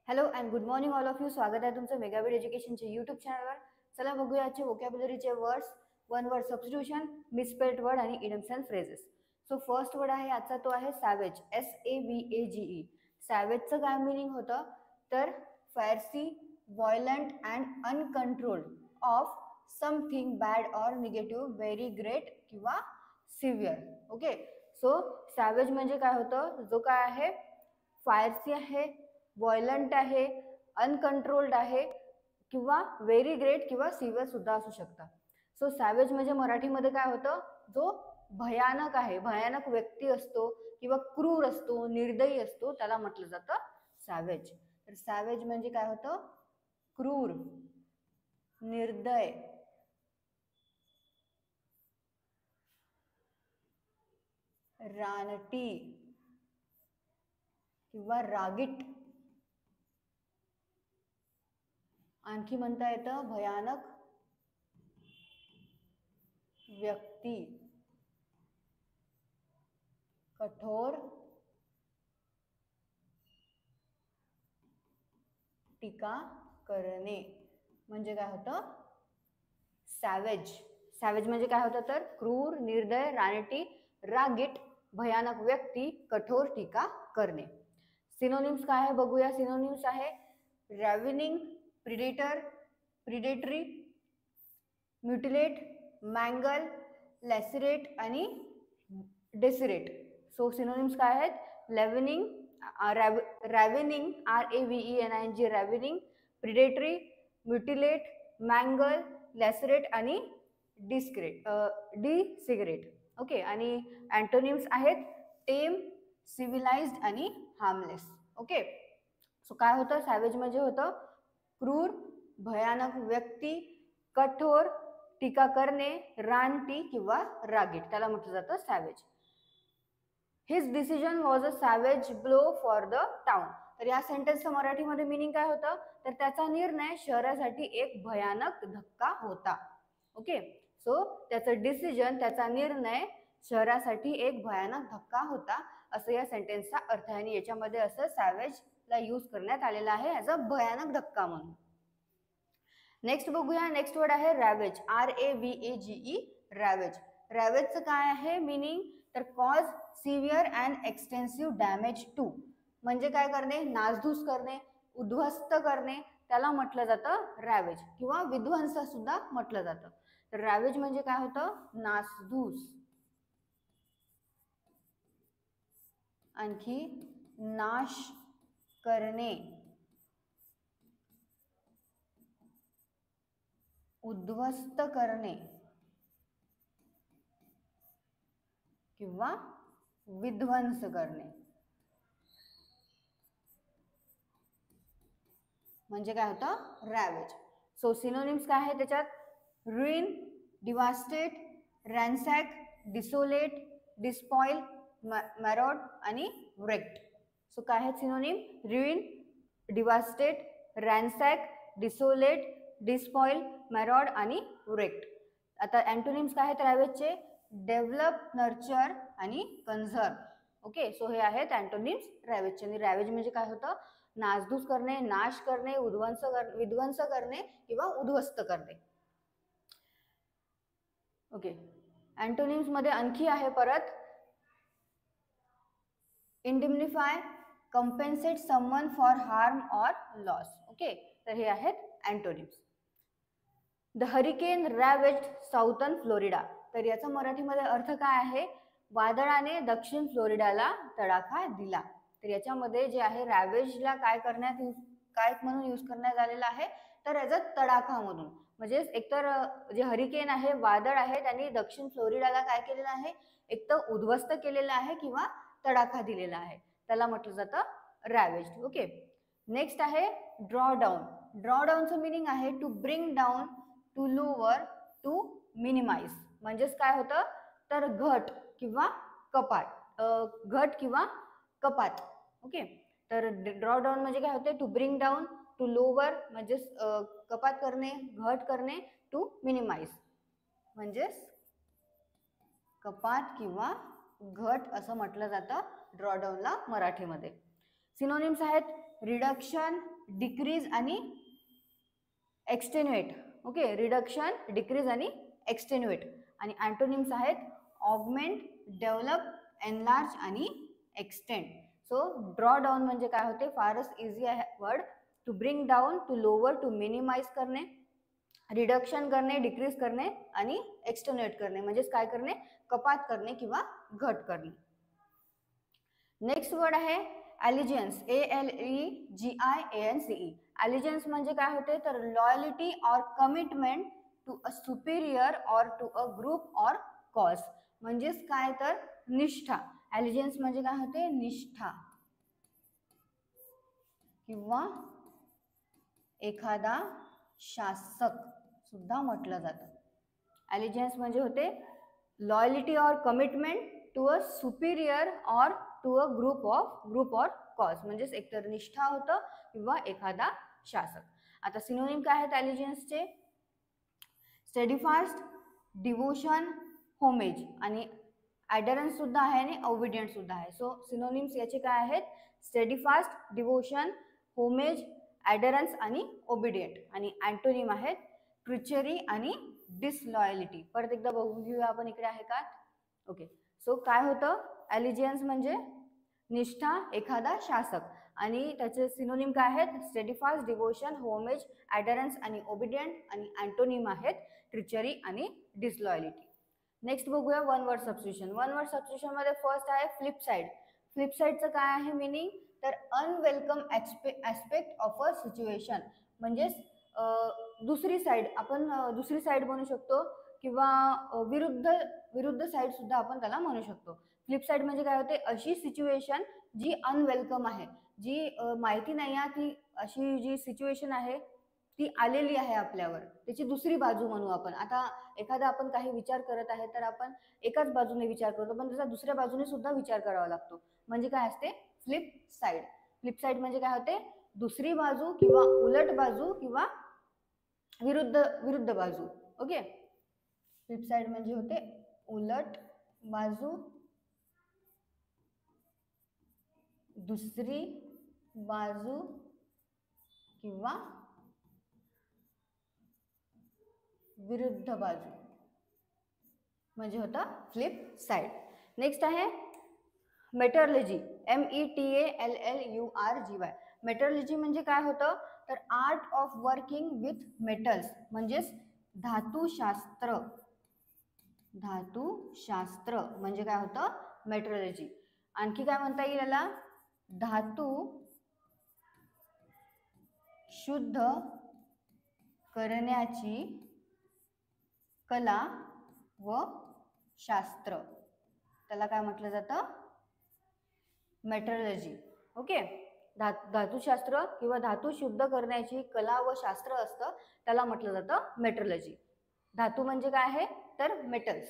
Hello and good morning all of you. स्वागत आहे तुमचं मेगाबीट एज्युकेशनच्या यूट्यूब चॅनलवर. चला बघूया आजचे व्होकॅब्युलरीचे words. One word substitution, misspelled word आणि idioms and phrases. So first word आहे आजचा, तो आहे सॅवेज. SAVAGE. सॅवेजचं काय मिनिंग होतं तर fierce, violent and uncontrolled of something bad or negative, very great किंवा सिव्हिअर. ओके, सो सॅवेज म्हणजे काय होतं, जो काय आहे फायर्सी आहे, व्हायलंट आहे, अनकंट्रोल्ड आहे किंवा व्हेरी ग्रेट किंवा सिव्हिअर सुद्धा असू शकतात. सो सॅवेज म्हणजे मराठीमध्ये काय होतं, जो भयानक आहे, भयानक व्यक्ती असतो किंवा क्रूर असतो, निर्दयी असतो, त्याला म्हटलं जातं सॅवेज. तर सॅवेज म्हणजे काय होतं, क्रूर, निर्दय, रानटी किंवा रागीट. आणखी म्हणता येतं भयानक व्यक्ती, कठोर, टीका करणे म्हणजे काय होतं सॅवेज. सॅवेज म्हणजे काय होतं तर क्रूर, निर्दय, रानटी, रागीट, भयानक व्यक्ती, कठोर, टीका करणे. सिनोनिम्स काय आहे बघूया. सिनोनिम्स आहे रॅव्हिनिंग, प्रिडेटर, प्रिडेटरी, म्युटिलेट, मँगल, लॅसिरेट आणि डेसिरेट. सो सिनोनिम्स काय आहेत, रॅव्हिनिंग, रॅव्हिनिंग, RAVENING, रॅव्हिनिंग, प्रिडेटरी, म्युटिलेट, मँगल, लॅसिरेट आणि डिसिग्रेट. ओके, आणि अँटोनिम्स आहेत टेम, सिव्हिलाइज्ड आणि हार्मलेस. ओके, सो काय होतं सॅवेज म्हणजे होतं क्रूर, भयानक व्यक्ती, कठोर, टीका करणे, रानटी किंवा रागीट, त्याला म्हटलं जातं सॅवेज. His decision was a सॅवेज blow for the town. तर या सेंटेन्सचं मराठीमध्ये मिनिंग काय होतं तर त्याचा निर्णय शहरासाठी एक भयानक धक्का होता. ओके, सो त्याचं डिसिजन, त्याचा निर्णय शहरासाठी एक भयानक धक्का होता, असं या सेंटेन्सचा अर्थ आहे. आणि याच्यामध्ये असं सॅवेजला यूज करण्यात आलेला आहे ॲज अ भयानक धक्का म्हणून. नेक्स्ट बघूया. नेक्स्ट वर्ड आहे रॅवेज. RAVAGE, रॅवेज. रॅवेजचं काय आहे मिनिंग तर cause severe and extensive damage to, म्हणजे काय करणे, नासधूस करणे, उद्ध्वस्त करणे, त्याला म्हटलं जातं रॅवेज किंवा विध्वंस सुद्धा म्हटलं जातं. तर रॅवेज म्हणजे काय होतं, नासधूस, आणखी नाश करणे, उद्ध्वस्त करणे किंवा विध्वंस करणे म्हणजे काय होतं रॅवेज. सो सिनोनिम्स काय आहे त्याच्यात, रुइन, डिवास्टेट, रॅन्सॅक, डिसोलेट, डिस्पॉइल, मॅरॉड आणि व्रेक्ट. सो काय आहेत सिनोनिम, रुइन, डिवास्टेट, रॅन्सॅक, डिसोलेट, डिस्पॉइल, मॅरॉड आणि व्रेक्ट. आता अँटोनिम्स काय आहेत रॅवेजचे, डेव्हलप, नर्चर आणि कन्झर्व. ओके, सो हे आहेत अँटोनिम्स रॅवेजचे. आणि रॅवेज म्हणजे काय होतं, नासधूस करणे, नाश करणे, विध्वंस करणे किंवा उद्ध्वस्त करणे. ओके, अँटोनिम्स मध्ये आणखी आहे परत indemnify, compensate someone for harm or loss. Okay, तर हे आहेत antonyms. The hurricane ravaged southern Florida. तर याचा मराठीमध्ये अर्थ काय आहे, वादळाने दक्षिण फ्लोरिडाला तडाखा दिला. तर याच्यामध्ये जे आहे रॅवेजला काय म्हणून यूज करण्यात आलेला आहे तर ॲज अ तडाखा म्हणून. म्हणजे एकतर जे हरिकेन आहे, वादळ आहे, त्यांनी दक्षिण फ्लोरिडाला काय केलेलं आहे, एक तर उद्ध्वस्त केलेलं आहे किंवा तडाखा दिलेला आहे, त्याला म्हटलं जातं रॅवेज्ड. ओके, नेक्स्ट आहे ड्रॉ डाऊन. ड्रॉ डाऊनचं मिनिंग आहे to bring down, to lower, to minimize. म्हणजेच काय होतं तर घट किंवा कपात, घट किंवा कपात. ओके, तर ड्रॉ डाऊन म्हणजे काय होते, to bring down, to lower म्हणजेच कपात करणे, घट करणे, टू मिनिमाइज म्हणजेच कपात किंवा घट असं म्हटलं जातं ड्रॉ डाऊनला मराठीमध्ये. सिनोनिम्स आहेत रिडक्शन, डिक्रीज आणि एक्सटेन्युएट. ओके, रिडक्शन, डिक्रीज आणि एक्सटेन्युएट. आणि अँटोनिम्स आहेत ऑगमेंट, डेव्हलप, एनलार्ज आणि एक्सटेंड. सो ड्रॉ डाऊन म्हणजे काय होते, फारच इझी आहे word. To bring down, to lower, to minimize करणे, रिडक्शन करणे, डिक्रीज करणे आणि एक्सटेन्युएट करणे म्हणजेच काय करणे, कपात करणे किंवा घट करणे. नेक्स्ट वर्ड आहे अलिजियन्स, ALEGIANCE. अलिजियन्स म्हणजे काय होते तर loyalty or commitment to a superior or to a group or cause. म्हणजेच काय तर निष्ठा. अलिजियन्स म्हणजे काय होते, निष्ठा किंवा एखादा शासक सुद्धा म्हटलं जातं. अलिजियन्स म्हणजे होते loyalty or commitment to a superior or to a group or cause. म्हणजेच एकतर निष्ठा होतं किंवा एखादा शासक. आता सिनोनिम काय आहेत अलिजियन्सचे, स्टेडीफास्ट, डिवोशन, होमेज आणि ॲडरन्स सुद्धा आहे आणि ओबिडियंट सुद्धा आहे. सो सिनोनिम्स याचे काय आहेत, स्टेडीफास्ट, डिवोशन, होमेज, ॲडरन्स आणि ओबिडियंट. आणि अँटोनिम आहेत ट्रिचरी आणि डिसलॉयलिटी. परत एकदा बघून घेऊया आपण, इकडे आहे का. ओके, सो काय होतं, अलिजियन्स म्हणजे निष्ठा, एखादा शासक. आणि त्याचे सिनोनिम काय आहेत, स्टेडीफास्ट, डिवोशन, होमेज, ॲडरन्स आणि ओबिडियंट. आणि अँटोनिम आहेत ट्रिचरी आणि डिसलॉयलिटी. नेक्स्ट बघूया one word substitution. One word substitution मध्ये फर्स्ट आहे फ्लिप साइड. फ्लिप साइडचं काय आहे मिनिंग, तर unwelcome aspect of a situation. म्हणजेच दुसरी साईड, आपण दुसरी साईड म्हणू शकतो किंवा विरुद्ध साईड सुद्धा आपण त्याला म्हणू शकतो. फ्लिप साईड म्हणजे काय होते, अशी सिच्युएशन जी अनवेलकम आहे, जी माहिती नाही आहे, ती अशी जी सिच्युएशन आहे ती आलेली आहे आपल्यावर, त्याची दुसरी बाजू म्हणू आपण. आता एखादा आपण काही विचार करत आहे तर आपण एकाच बाजूने विचार करतो, पण त्याचा दुसऱ्या बाजूने सुद्धा विचार करावा लागतो. म्हणजे काय असते, फ्लिप साईड. फ्लिप साईड म्हणजे काय होते, दुसरी बाजू किंवा उलट बाजू किंवा विरुद्ध बाजू. ओके, फ्लिप साईड म्हणजे होते उलट बाजू, दुसरी बाजू किंवा विरुद्ध बाजू म्हणजे होतं फ्लिप साइड. नेक्स्ट आहे मेटलर्जी, METALLURGY. मेटलर्जी म्हणजे काय होतं तर art of working with metals. म्हणजेच धातुशास्त्र. धातुशास्त्र म्हणजे काय होतं, मेटलर्जी. आणखी काय म्हणता येईल याला, धातू शुद्ध करण्याची कला व शास्त्र, त्याला काय म्हटलं जातं, मेटलर्जी. ओके, धातुशास्त्र किंवा धातू शुद्ध करण्याची कला व शास्त्र असतं, त्याला म्हटलं जातं मेटलर्जी. धातू म्हणजे काय आहे तर मेटल्स.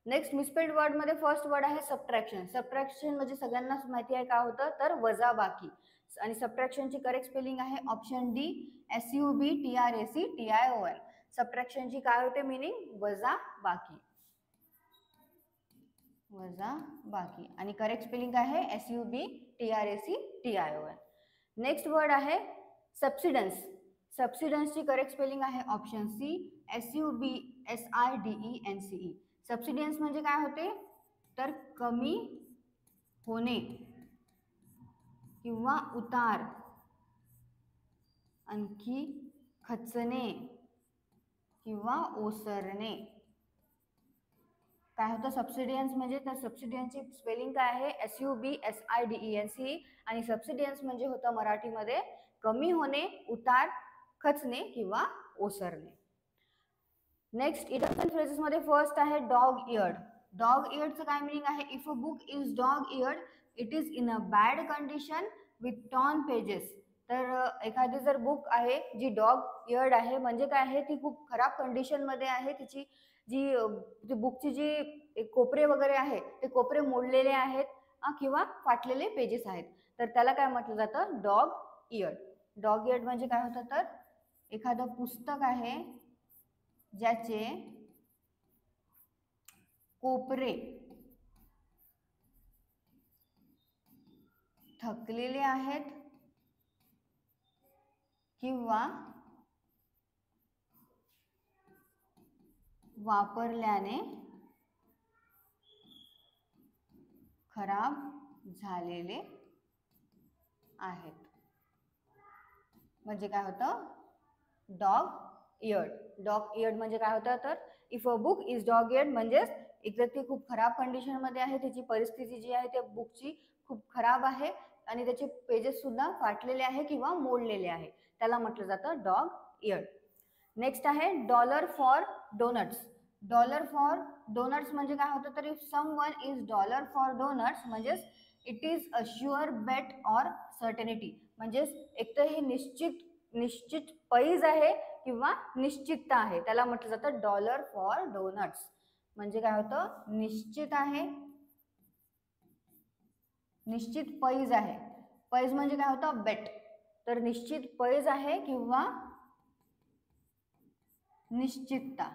नेक्स्ट मिसस्पेल्ड वर्ड मध्ये फर्स्ट वर्ड आहे सबट्रॅक्शन. सबट्रॅक्शन म्हणजे सगळ्यांनाच माहिती आहे काय होतं तर वजाबाकी. आणि सबट्रॅक्शनची करेक्ट स्पेलिंग आहे ऑप्शन डी, SUBTRACTION. सबट्रॅक्शनची काय होते मीनिंग, वजाबाकी. वजाबाकी. आणि करेक्ट स्पेलिंग काय आहे SUBTRACTION. नेक्स्ट वर्ड आहे सबसिडन्स. सबसिडन्सची करेक्ट स्पेलिंग आहे ऑप्शन सी, SUBSIDENCE. सबसिडन्स म्हणजे काय होते तर कमी होणे किंवा उतार, आणखी खचणे किंवा ओसरणे. काय होतं सबसिडियन्स म्हणजे, तर सबसिडियन्सची स्पेलिंग काय आहे SUBSIDENCE. आणि सबसिडियन्स म्हणजे होतं मराठीमध्ये कमी होणे, उतार, खचणे किंवा ओसरणे. नेक्स्ट इडम्स अँड फ्रेजेस मध्ये फर्स्ट आहे डॉग इयर्ड. डॉग इयर्डचं काय मिनिंग आहे, if a book is dog eared it is in a bad condition with torn pages. तर एखादी जर बुक आहे जी डॉग इयर्ड आहे म्हणजे काय आहे, ती खूप खराब कंडिशन मध्ये आहे, तिची जी बुकची जी कोपरे वगैरे आहे ते कोपरे मोडलेले आहेत किंवा फाटलेले पेजेस आहेत, तर त्याला काय म्हटलं जातं डॉग इयर्ड. डॉग इयर्ड म्हणजे काय होतं तर एखादं पुस्तक आहे ज्याचे कोपरे थकलेले आहेत किंवा वापरल्याने खराब झालेले आहेत. म्हणजे काय होतं, डॉग इयर्ड. डॉग इयर्ड म्हणजे काय होतं, तर if a book is dog eared म्हणजेच एकतर ती खूप खराब कंडिशन मध्ये आहे, त्याची परिस्थिती जी आहे त्या बुकची खूप खराब आहे आणि त्याचे पेजेस सुद्धा फाटलेले आहे किंवा मोडलेले आहे, त्याला म्हटलं जातं डॉग इयर्ड. नेक्स्ट आहे dollar for donuts. Dollar for donuts म्हणजे काय होतं, तर if someone is dollar for donuts म्हणजेच it is a sure bet or certainty. म्हणजेच एक तर हे निश्चित पैज आहे किंवा निश्चितता आहे, त्याला म्हटलं जातं डॉलर फॉर डोनट्स. म्हणजे काय होतं, निश्चित आहे, निश्चित पैज आहे. पैज म्हणजे काय होतं, बेट. तर निश्चित पैज आहे किंवा निश्चितता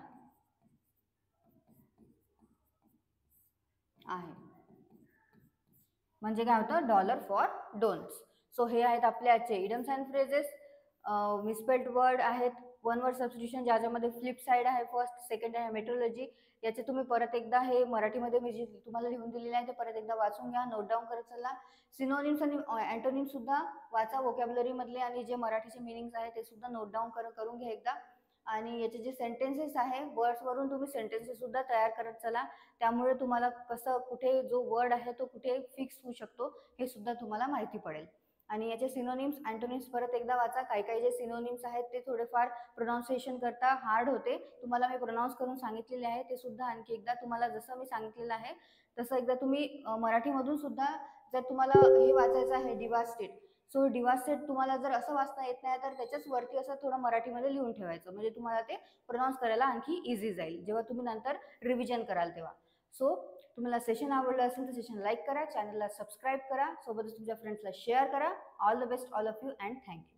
आहे, म्हणजे काय होतं, डॉलर फॉर डोनट्स. सो हे आहेत आपले आजचे इडम्स अँड फ्रेजेस. मिसस्पेल्ड वर्ड आहेत, वन वर्ड सबस्टिट्यूशन ज्याच्यामध्ये फ्लिप साइड आहे, फर्स्ट सेकंड आहे मेट्रोलॉजी. याचे तुम्ही परत एकदा हे मराठीमध्ये मी जे तुम्हाला लिहून दिलेले आहे ते परत एकदा वाचून घ्या, नोट डाऊन करत चला. सिनोनिम्स आणि अँटोनिम्स सुद्धा वाचा, वोकॅब्युलरी मधले, आणि जे मराठीचे मिनिंग्स आहे ते सुद्धा नोट डाऊन करून घ्या एकदा. आणि याचे जे सेंटेन्सेस आहे, वर्ड्सवरून तुम्ही सेंटेन्सेस सुद्धा तयार करत चला, त्यामुळे तुम्हाला कसं कुठे जो वर्ड आहे तो कुठे फिक्स होऊ शकतो हे सुद्धा तुम्हाला माहिती पडेल. आणि याचे सिनोनिम्स अँटोनिम्स परत एकदा वाचा. काही काही जे सिनोनिम्स आहेत ते थोडेफार प्रोनाऊन्सिएशन करता हार्ड होते, तुम्हाला मी प्रोनाऊन्स करून सांगितलेले आहे, ते सुद्धा आणखी एकदा तुम्हाला जसं मी सांगितलेलं आहे तसं एकदा तुम्ही मराठीमधून सुद्धा जर तुम्हाला हे वाचायचं आहे डिवास्टेट, सो डिवास्टेट तुम्हाला जर असं वाचता येत नाही तर त्याच्याच वरती असं थोडं मराठीमध्ये लिहून ठेवायचं, म्हणजे तुम्हाला ते प्रोनाऊन्स करायला आणखी इझी जाईल जेव्हा तुम्ही नंतर रिव्हिजन कराल तेव्हा. सो तुम्हाला सेशन आवडलं असेल तर सेशन लाईक करा, चॅनलला सबस्क्राईब करा, सोबतच तुमच्या फ्रेंड्सला शेअर करा. All the best all of you and thank you.